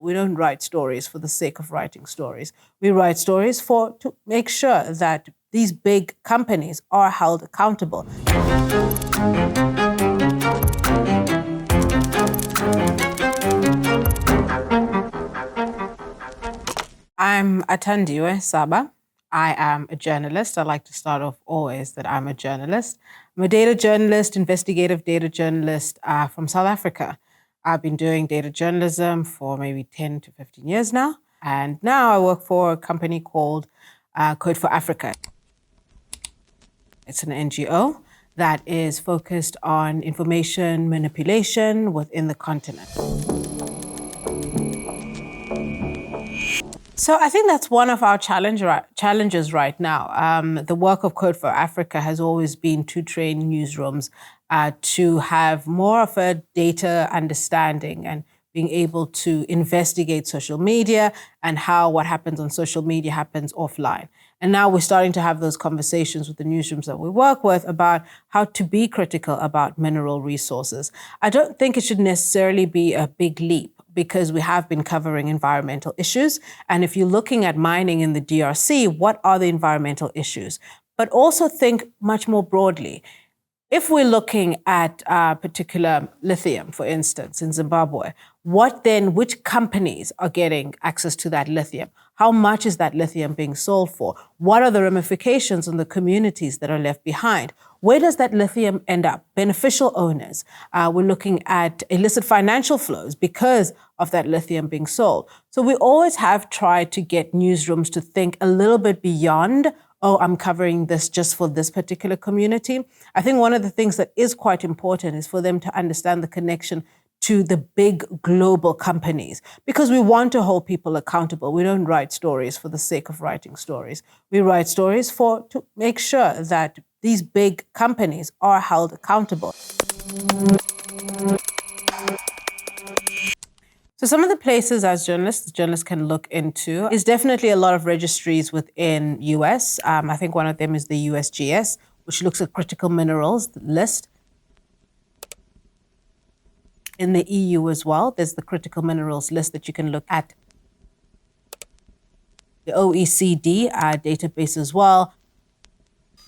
We don't write stories for the sake of writing stories. We write stories to make sure that these big companies are held accountable. I'm Athandiwe Saba. I am a journalist. I like to start off always that I'm a journalist. I'm a data journalist, investigative data journalist from South Africa. I've been doing data journalism for maybe 10 to 15 years now. And now I work for a company called Code for Africa. It's an NGO that is focused on information manipulation within the continent. So I think that's one of our challenges right now. The work of Code for Africa has always been to train newsrooms to have more of a data understanding and being able to investigate social media and how what happens on social media happens offline. And now we're starting to have those conversations with the newsrooms that we work with about how to be critical about mineral resources. I don't think it should necessarily be a big leap, because we have been covering environmental issues. And if you're looking at mining in the DRC, what are the environmental issues? But also think much more broadly. If we're looking at particular lithium, for instance, in Zimbabwe, which companies are getting access to that lithium? How much is that lithium being sold for? What are the ramifications on the communities that are left behind? Where does that lithium end up? Beneficial owners. We're looking at illicit financial flows because of that lithium being sold. So we always have tried to get newsrooms to think a little bit beyond, I'm covering this just for this particular community. I think one of the things that is quite important is for them to understand the connection to the big global companies, because we want to hold people accountable. We don't write stories for the sake of writing stories. We write stories to make sure that these big companies are held accountable. So some of the places as journalists can look into is definitely a lot of registries within US. I think one of them is the USGS, which looks at critical minerals list. In the EU as well, there's the critical minerals list that you can look at. The OECD database as well.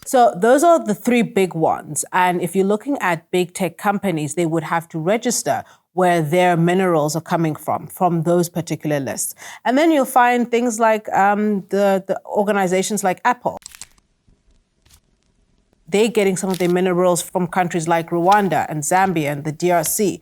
So those are the three big ones. And if you're looking at big tech companies, they would have to register where their minerals are coming from those particular lists. And then you'll find things like the organizations like Apple. They're getting some of their minerals from countries like Rwanda and Zambia and the DRC.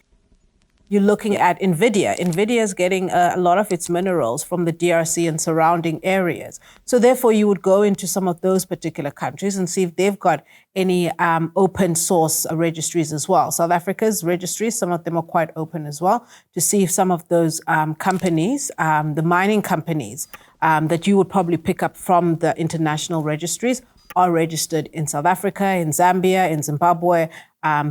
You're looking at NVIDIA. NVIDIA is getting a lot of its minerals from the DRC and surrounding areas. So therefore, you would go into some of those particular countries and see if they've got any open source registries as well. South Africa's registries, some of them are quite open as well, to see if some of those companies, the mining companies that you would probably pick up from the international registries, are registered in South Africa, in Zambia, in Zimbabwe,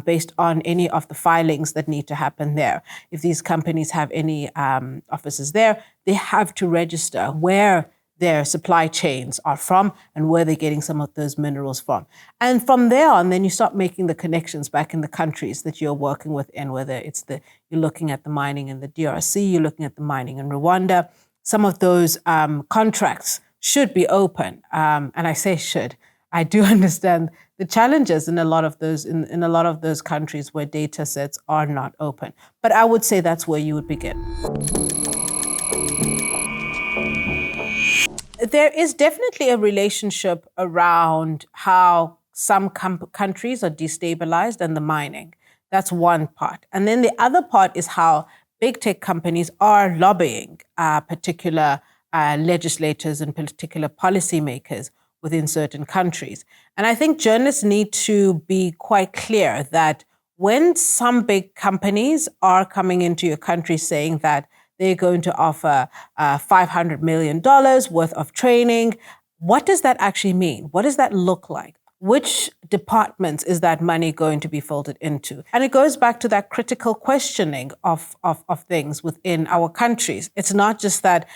based on any of the filings that need to happen there. If these companies have any offices there, they have to register where their supply chains are from and where they're getting some of those minerals from. And from there on, then you start making the connections back in the countries that you're working within, whether it's you're looking at the mining in the DRC, you're looking at the mining in Rwanda. Some of those contracts should be open. And I say should. I do understand the challenges in a lot of those countries where data sets are not open. But I would say that's where you would begin. There is definitely a relationship around how some countries are destabilized and the mining. That's one part. And then the other part is how big tech companies are lobbying particular legislators and particular policymakers within certain countries. And I think journalists need to be quite clear that when some big companies are coming into your country saying that they're going to offer $500 million worth of training, what does that actually mean? What does that look like? which departments is that money going to be folded into? And it goes back to that critical questioning of things within our countries. It's not just that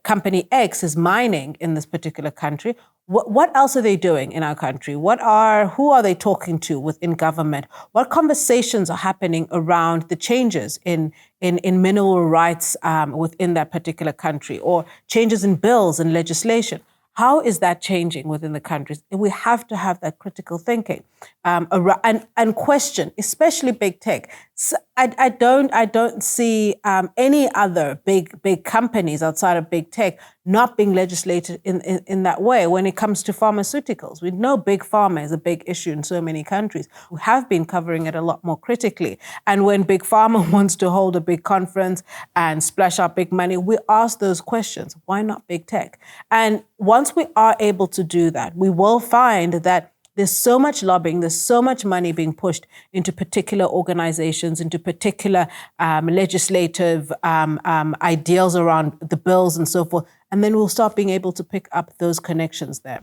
company X is mining in this particular country. What else are they doing in our country? Who are they talking to within government? What conversations are happening around the changes in mineral rights within that particular country, or changes in bills and legislation? How is that changing within the countries? We have to have that critical thinking and question, especially big tech. So I don't see any other big companies outside of big tech not being legislated in that way. When it comes to pharmaceuticals, we know big pharma is a big issue in so many countries. We have been covering it a lot more critically. And when big pharma wants to hold a big conference and splash out big money, we ask those questions. Why not big tech? And once we are able to do that, we will find that there's so much lobbying, there's so much money being pushed into particular organizations, into particular legislative ideals around the bills and so forth. And then we'll start being able to pick up those connections there.